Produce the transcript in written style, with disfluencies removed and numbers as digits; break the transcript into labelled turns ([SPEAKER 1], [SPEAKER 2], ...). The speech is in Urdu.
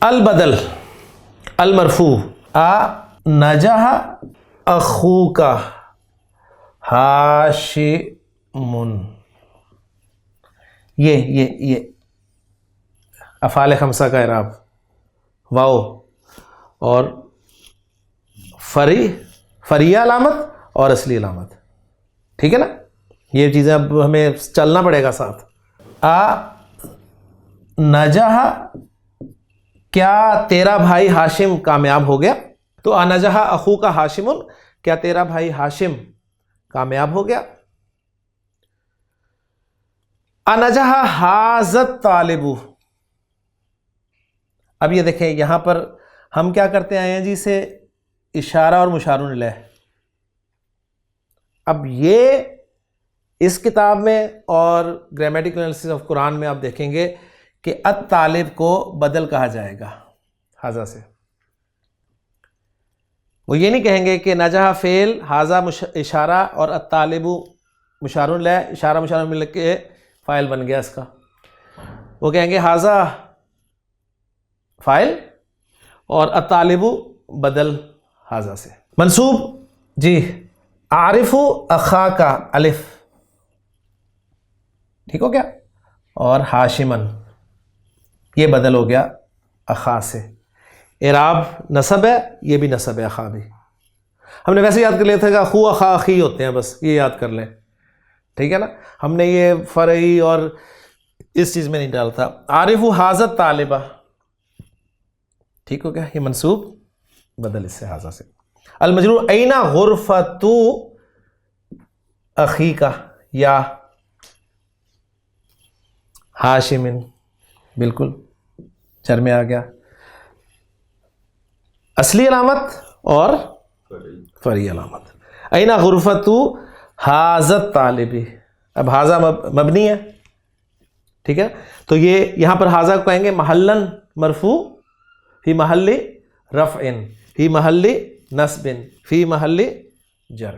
[SPEAKER 1] البدل المرفوع نجح اخوک ہاشم، یہ افعال خمسہ کا اعراب، واو اور فریہ علامت اور اصلی علامت، ٹھیک ہے نا. یہ چیزیں اب ہمیں چلنا پڑے گا ساتھ. نجح، کیا تیرا بھائی ہاشم کامیاب ہو گیا؟ تو نجح اخوک ہاشم، کیا تیرا بھائی ہاشم کامیاب ہو گیا؟ انجح ھذا الطالب. اب یہ دیکھیں یہاں پر ہم کیا کرتے آئے ہیں جی سے اشارہ اور مشار الیہ. اب یہ اس کتاب میں اور گرامیٹیکل انالیسس آف قرآن میں آپ دیکھیں گے کہ الطالب کو بدل کہا جائے گا ھذا سے. وہ یہ نہیں کہیں گے کہ نجح فعل، ھذا اشارہ اور الطالب مشار الیہ، اشارہ مشار مل کے فاعل بن گیا اس کا. وہ کہیں گے ھذا فاعل اور الطالب بدل ھذا سے. منصوب جی، اعرف اخاک الف، ٹھیک ہو گیا، اور ہاشمن یہ بدل ہو گیا اخا سے. اعراب نصب ہے، یہ بھی نصب ہے اخا بھی. ہم نے ویسے یاد کر لیا تھا کہ اخو اخا اخی ہوتے ہیں، بس یہ یاد کر لیں، ٹھیک ہے نا. ہم نے یہ فرعی اور اس چیز میں نہیں ڈالا تھا. عارف ھذا الطالبہ، ٹھیک ہو گیا، یہ منصوب بدل اس سے ھذا سے. المجرور این غرفۃ اخیک یا ہاشم، بالکل چر میں آ گیا. اصلی علامت اور فرعی علامت. این غرفۃ ھذا الطالب، اب ھذا مبنی ہے، ٹھیک ہے. تو یہ یہاں پر ھذا کو کہیں گے محلاً مرفوع فی محل رفع فی محل نصب فی محل جر.